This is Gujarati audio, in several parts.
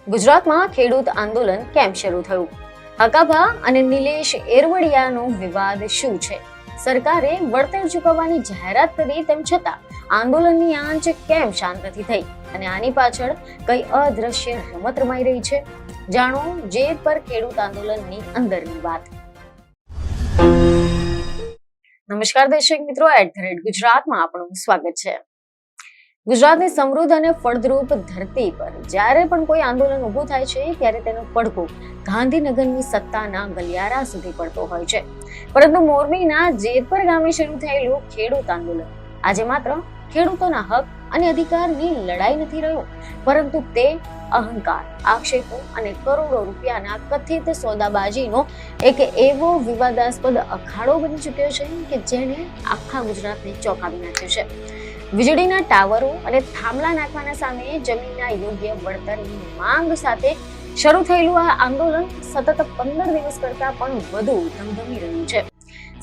ગુજરાતમાં ખેડૂત આંદોલન કેમ શરૂ થયું? હકાભા અને નિલેશ એરવડિયાનો વિવાદ શું છે? સરકારે વળતર ચૂકવવાની જાહેરાત કરી તેમ છતાં આંદોલનની આંચ કેમ શાંત નથી થઈ? અને આની પાછળ કઈ અદ્રશ્ય રમત રમાઈ રહી છે? જાણો જેત પર ખેડૂત આંદોલનની અંદરની વાત. નમસ્કાર દર્શક મિત્રો, @ગુજરાતમાં આપનું સ્વાગત છે. ગુજરાતની સમૃદ્ધ અને ફળદ્રુપ ધરતી પર જ્યારે પણ કોઈ આંદોલન ઊભું થાય છે ત્યારે તેનો પડઘો ગાંધીનગરની સત્તાના ગલિયારા સુધી પડતો હોય છે. પરંતુ મોરબીના જેતપર ગામે શરૂ થયેલું ખેડૂત આંદોલન આજે માત્ર ખેડૂતોના હક અને અધિકારની લડાઈ નથી રહ્યું, પરંતુ તે અહંકાર, આક્ષેપો અને કરોડો રૂપિયાના કથિત સોદાબાજીનો એક એવો વિવાદાસ્પદ અખાડો બની ચૂક્યો છે કે જેણે આખા ગુજરાતને ચોંકાવી નાખ્યું છે. વીજળીના ટાવરો અને થાંભલા નાખવાના સામે જમીનના યોગ્ય વળતરની માંગ સાથે શરૂ થયેલું આ આંદોલન સતત 15 દિવસ કરતા પણ વધુ ધમધમી રહ્યું છે.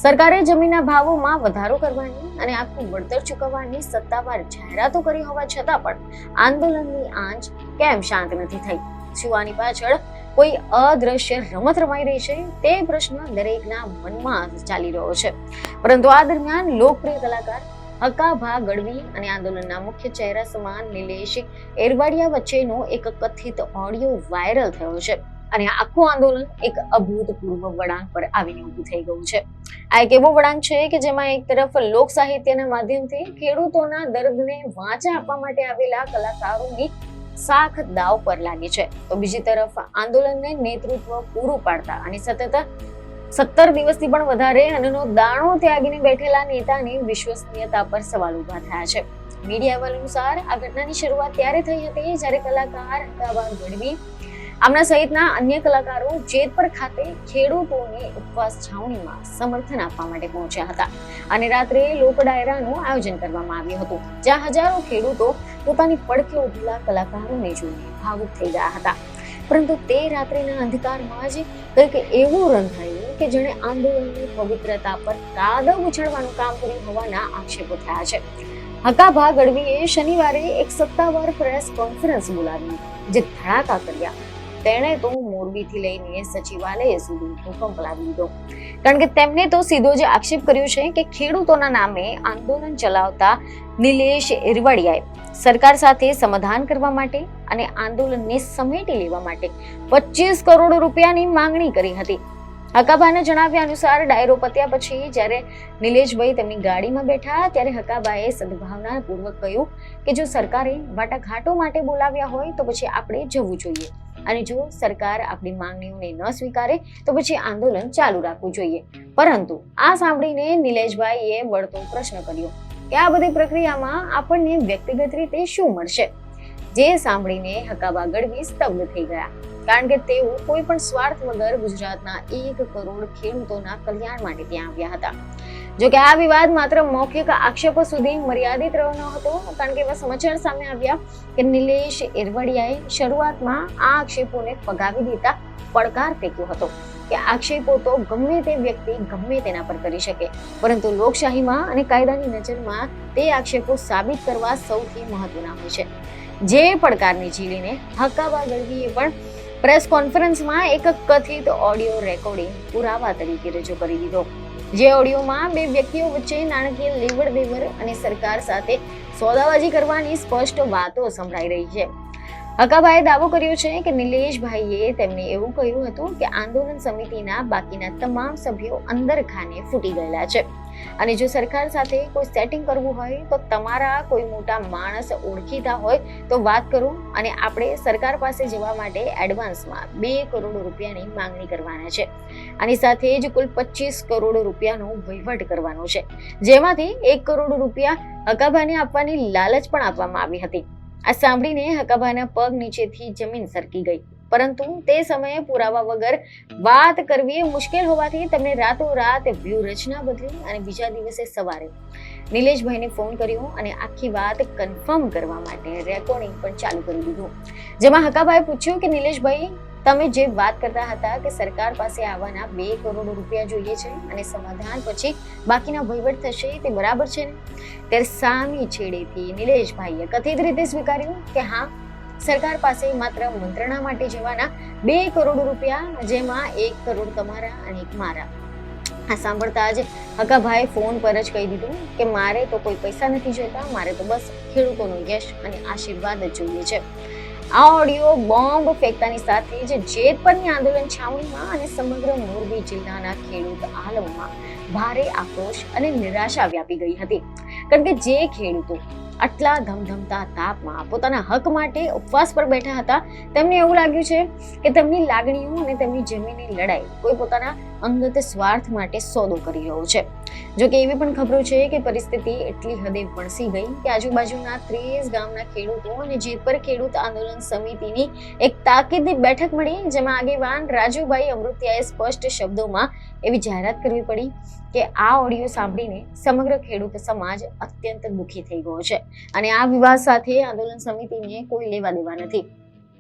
સરકારે જમીનના ભાવોમાં વધારો કરવાની અને આખું વળતર ચૂકવવાની સત્તાવાર જાહેરાતો કરી હોવા છતાં પણ આંદોલનની આંચ કેમ શાંત નથી થઈ? શું આની પાછળ કોઈ અદ્રશ્ય રમત રમાઈ રહી છે? તે પ્રશ્ન દરેકના મનમાં ચાલી રહ્યો છે. પરંતુ આ દરમિયાન લોકપ્રિય કલાકાર હકાભા ગઢવી અને આંદોલનના મુખ્ય ચહેરા સમાન નિલેશ એરવડિયા વચ્ચેનો એક કથિત ઓડિયો વાયરલ થયો છે અને આખું આંદોલન એક અભૂતપૂર્વ વળાંક પર આવીને ઊભું થઈ ગયું છે. આ એક એવો વળાંક છે કે જેમાં એક તરફ લોક સાહિત્યના માધ્યમથી ખેડૂતોના દર્દને વાચા આપવા માટે આવેલા કલાકારોની સાખ દાવ પર લાગી છે, તો બીજી તરફ આંદોલનને નેતૃત્વ પૂરું પાડતા અને સતત 17 દિવસથી પણ વધારે અન્નનો દાણો ત્યાગીને બેઠેલા નેતાની વિશ્વસનીયતા પર સવાલ ઉભા થયા છે. મીડિયા અહેવાલ અનુસાર આ ઘટનાની શરૂઆત ત્યારે થઈ હતી જ્યારે કલાકાર હકાભા ગઢવી આમના સહિતના અન્ય કલાકારો જેતપર ખાતે ખેડૂતોની ઉપવાસ છાવણીમાં સમર્થન આપવા માટે પહોંચ્યા હતા અને રાત્રે લોક ડાયરાનું આયોજન કરવામાં આવ્યું હતું, જ્યાં હજારો ખેડૂતો પોતાની પડખે ઉભેલા કલાકારોને જોઈને ભાવુક થઈ ગયા હતા. પરંતુ તે રાત્રિના અંધકારમાં જ કંઈક એવું રંધાયું કે જેણે આંદોલનની પવિત્રતા પર કાદવ ઉછળવાનું કામ કર્યું હોવાના આક્ષેપો થયા છે. હકાભા ગઢવીએ શનિવારે એક સત્તાવાર પ્રેસ કોન્ફરન્સ બોલાવી જે ધડાકા કર્યા. તેણે તો મોરબીથી લઈને સચિવાલય સુધી ભૂકંપ લાવી દીધો, કારણ કે તેમને તો સીધો જ આક્ષેપ કર્યો છે કે ખેડૂતોના નામે આંદોલન ચલાવતા નિલેશ એરવડિયાએ સરકાર સાથે સમાધાન કરવા માટે અને આંદોલનને સમેટી લેવા માટે 25 કરોડ રૂપિયાની માંગણી કરી હતી. હકાભાના જણાવ્યા અનુસાર ડાયરો પત્યા પછી જ્યારે નિલેશભાઈ તેમની ગાડીમાં બેઠા ત્યારે હકાભાએ સદભાવનાપૂર્વક કહ્યું કે જો સરકારે વાટાઘાટો માટે બોલાવ્યા હોય તો પછી આપણે જવું જોઈએ, અને જો સરકાર આપણી માંગણીઓને ન સ્વીકારે તો પછી આંદોલન ચાલુ રાખવું જોઈએ. પરંતુ આ સાંભળીને નિલેશભાઈએ વળતો પ્રશ્ન કર્યો કે આ બધી પ્રક્રિયામાં આપણને વ્યક્તિગત રીતે શું મળશે? જે સાંભળીને હકાભા ગઢવી સ્તબ્ધ થઈ ગયા, કારણ કે તેઓ કોઈ પણ સ્વાર્થ વગર ગુજરાતના 1 કરોડ ખેડૂતોના કલ્યાણ માટે ત્યાં આવ્યા હતા. જોકે આ વિવાદ માત્ર મૌખિક આક્ષેપો સુધી મર્યાદિત રહ્યો ન હતો, કારણ કે એવા સમાચાર સામે આવ્યા કે નિલેશ એરવડિયાએ શરૂઆતમાં આ આક્ષેપોને ફગાવી દેતા પડકાર ફેંક્યો હતો કે આક્ષેપો તો ગમે તે વ્યક્તિ ગમે તેના પર કરી શકે, પરંતુ લોકશાહીમાં અને કાયદાની નજરમાં તે આક્ષેપો સાબિત કરવા સૌથી મહત્વના હોય છે. જે પડકારને ઝીલીને હકાભા ગઢવીએ પણ પ્રેસ કોન્ફરન્સમાં એક કથિત ઓડિયો રેકોર્ડિંગ પુરાવા તરીકે રજૂ કરી દીધો, જે ઓડિયોમાં બે વ્યક્તિઓ વચ્ચે નાણાકીય લેવડ દેવડ અને સરકાર સાથે સોદાબાજી કરવાની સ્પષ્ટ વાતો સંભળાઈ રહી છે. હકાભાએ દાવો કર્યો છે કે નિલેશભાઈએ તેમને એવું કહ્યું હતું કે આંદોલન સમિતિના બાકીના તમામ સભ્યો અંદર ખાને ફૂટી ગયેલા છે અને જો સરકાર સાથે કોઈ સેટિંગ કરવું હોય તો તમારા કોઈ મોટા માણસ ઓળખીતા હોય તો વાત કરો, અને આપણે સરકાર પાસે જવા માટે એડવાન્સમાં 2 કરોડ રૂપિયાની માંગણી કરવાના છે. આની સાથે જ કુલ 25 કરોડ રૂપિયાનો વહીવટ કરવાનો છે, જેમાંથી 1 કરોડ રૂપિયા હકાભાને આપવાની લાલચ પણ આપવામાં આવી હતી. આ સાંભળીને હકાભાના પગ નીચેથી જમીન સરકી ગઈ, પરંતુ તે સમયે પુરાવા વગર વાત કરવી મુશ્કેલ હોવાથી તેમણે રાતોરાત વ્યૂહરચના બદલી અને બીજા દિવસે સવારે નિલેશભાઈને ફોન કર્યો અને આખી વાત કન્ફર્મ કરવા માટે રેકોર્ડિંગ પણ ચાલુ કરી દીધું, જેમાં હકાભાએ પૂછ્યું કે નિલેશભાઈ, તમે જે વાત કરતા હતા કે સરકાર પાસે આવવાના 2 કરોડ રૂપિયા જોઈએ છે અને સમાધાન પછી બાકીના વહીવટ થશે, તે બરાબર છે ને? ત્યારે સામી છેડેથી નિલેશભાઈએ કથિત રીતે સ્વીકાર્યું કે હા, સરકાર પાસે માત્ર મંત્રણા માટે જવાના 2 કરોડ રૂપિયા, જેમાં 1 કરોડ તમારા અને 1 મારા. આ સાંભળતા જ હકાભાઈ ફોન પર જ કહી દીધું કે મારે તો કોઈ પૈસા નથી જોઈતા, મારે તો બસ ખેડૂતોનો યશ અને આશીર્વાદ જ જોઈએ છે. આ ઓડિયો બોમ્બ ફેંકતાની સાથે જ જેતપરની આંદોલન છાવણીમાં અને સમગ્ર મોરબી જિલ્લાના ખેડૂત આલમમાં ભારે આક્રોશ અને નિરાશા વ્યાપી ગઈ હતી. કારણ કે જે ખેડૂતો આટલા ધમધમતા તાપમાં પોતાના હક માટે ઉપવાસ પર બેઠા હતા, તેમને એવું લાગ્યું છે કે તેમની લાગણીઓ અને તેમની જમીનની લડાઈ કોઈ પોતાના અંગત સ્વાર્થ માટે સોદો કરી રહ્યો છે. જોકે એવી પણ ખબરો છે કે પરિસ્થિતિ એટલી હદે વણસી ગઈ કે આજુબાજુના 30 ગામના ખેડૂતો અને જેતપર ખેડૂત આંદોલન સમિતિની એક તાકીદની બેઠક મળી, જેમાં આગેવાન રાજુભાઈ અમૃતિયાએ સ્પષ્ટ શબ્દોમાં એવી જાહેરાત કરવી પડી કે આ ઓડિયો સાંભળીને સમગ્ર ખેડૂત સમાજ અત્યંત દુઃખી થઈ ગયો છે અને આ વિવાદ સાથે આંદોલન સમિતિને કોઈ લેવા દેવા નથી.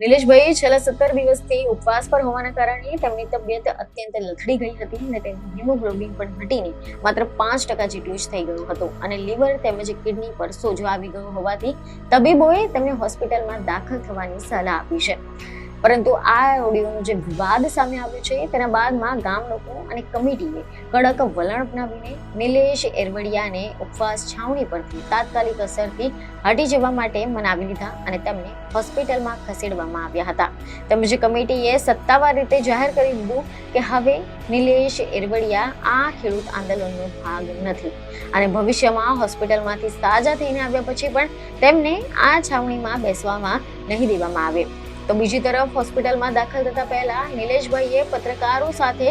નિલેશભાઈ છેલ્લા 17 દિવસથી ઉપવાસ પર હોવાના કારણે તેમની તબિયત અત્યંત લથડી ગઈ હતી અને તેમનું હિમોગ્લોબિન પણ ઘટીને માત્ર 5% જેટલું જ થઈ ગયું હતું અને લીવર તેમજ કિડની પર સોજો આવી ગયો હોવાથી તબીબોએ તેમને હોસ્પિટલમાં દાખલ થવાની સલાહ આપી છે. પરંતુ આ ઓડિયોનો જે વિવાદ સામે આવ્યો છે તેના બાદમાં ગામ લોકો અને કમિટીએ કડક વલણ અપનાવીને નિલેશ એરવડિયાને ઉપવાસ છાવણી પરથી તાત્કાલિક અસરથી હટી જવા માટે મનાવી લીધા અને તેમને હોસ્પિટલમાં ખસેડવામાં આવ્યા હતા. તેમજ કમિટીએ સત્તાવાર રીતે જાહેર કરી દીધું કે હવે નિલેશ એરવડિયા આ ખેડૂત આંદોલનનો ભાગ નથી અને ભવિષ્યમાં હોસ્પિટલમાંથી સાજા થઈને આવ્યા પછી પણ તેમને આ છાવણીમાં બેસવામાં નહીં દેવામાં આવે. તો બીજી તરફ હોસ્પિટલમાં દાખલ થતા પહેલા નિલેશભાઈએ પત્રકારો સાથે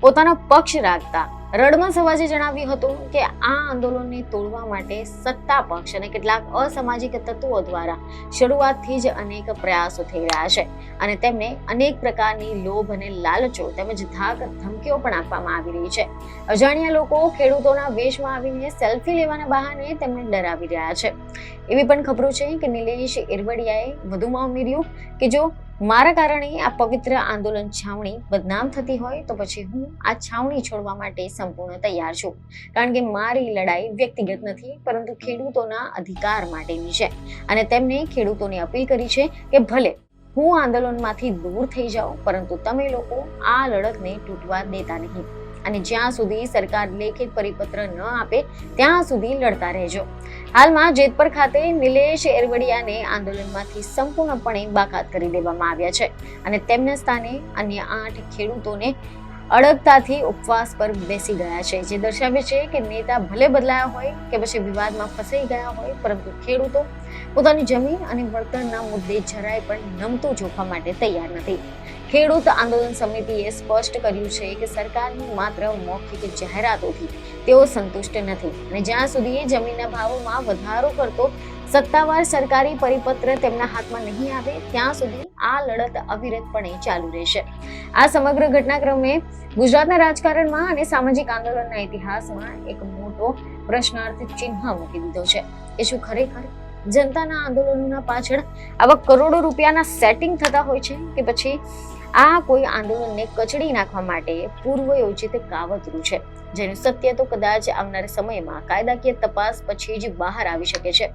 પોતાનો પક્ષ રાખતા રડમસ અવાજે જણાવ્યું હતું કે આ આંદોલનને તોડવા માટે સત્તા પક્ષ અને કેટલાક અસામાજિક તત્વો દ્વારા શરૂઆતથી જ અનેક પ્રયાસો થઈ રહ્યા છે અને તેમને અનેક પ્રકારની લોભ અને લાલચો તેમજ ધાક ધમકીઓ પણ આપવામાં આવી રહી છે. અજાણ્યા લોકો ખેડૂતોના વેશમાં આવીને સેલ્ફી લેવાના બહાને તેમને ડરાવી રહ્યા છે. એવી પણ ખબરો છે કે નિલેશ એરવડિયાએ વધુમાં ઉમેર્યું કે જો મારા કારણે આ પવિત્ર આંદોલન છાવણી બદનામ થતી હોય તો પછી હું આ છાવણી છોડવા માટે સંપૂર્ણ તૈયાર છું, કારણ કે મારી લડાઈ વ્યક્તિગત નથી પરંતુ ખેડૂતોના અધિકાર માટેની છે અને તેમને ખેડૂતોને અપીલ કરી છે કે ભલે હું આંદોલનમાંથી દૂર થઈ જાઉં પરંતુ તમે લોકો આ લડતને તૂટવા દેતા નહીં અને જ્યાં સુધી સરકાર લેખિત પરિપત્ર ન આપે ત્યાં સુધી લડતા રહેજો. હાલમાં જેતપર ખાતે નિલેશ એરવડિયાને આંદોલનમાંથી સંપૂર્ણપણે બાકાત કરી દેવામાં આવ્યા છે અને તેમના સ્થાને અન્ય 8 ખેડૂતોને અડગતાથી ઉપવાસ પર બેસી ગયા છે, જે દર્શાવે છે કે નેતા ભલે બદલાયા હોય કે પછી વિવાદમાં ફસાઈ ગયા હોય પરંતુ ખેડૂતો પોતાની જમીન અને વળતરના મુદ્દે જરાય પણ નમતું જોખવા માટે તૈયાર નથી. ખેડૂત આંદોલન સમિતિએ સ્પષ્ટ કર્યું છે કે સરકારની માત્ર મૌખિક જાહેરાતોથી તેઓ સંતુષ્ટ નથી અને જ્યાં સુધી જમીનના ભાવોમાં વધારો કરતો સત્તાવાર સરકારી પરિપત્ર તેમના હાથમાં નહીં આવે ત્યાં સુધી આ લડત અવિરતપણે ચાલુ રહેશે. આ સમગ્ર ઘટનાક્રમે ગુજરાતના રાજકારણમાં અને સામાજિક આંદોલનના ઇતિહાસમાં એક મોટો પ્રશ્નાર્થ ચિહ્ન મૂકી દીધો છે કે શું ખરેખર જનતાના આંદોલનોના પાછળ આવા કરોડો રૂપિયાના સેટિંગ થતા હોય છે કે પછી આ કોઈ આંદોલનને કચડી નાખવા માટે પૂર્વ યોજિત કાવતરું છે, જેનું સત્ય તો કદાચ આવનારા સમયમાં કાયદાકીય તપાસ પછી જ બહાર આવી શકે છે.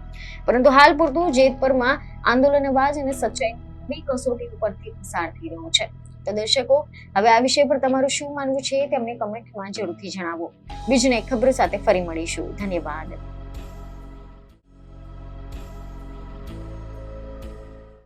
પરંતુ હાલ પૂરતું જેતપરમાં આંદોલન અવાજ અને સચ્ચાઈ કસોટી ઉપરથી પસાર થઈ રહ્યો છે. તો દર્શકો, હવે આ વિષય પર તમારું શું માનવું છે તેમને કમેન્ટમાં જરૂરથી જણાવો. બીજી એક ખબર સાથે ફરી મળીશું. ધન્યવાદ.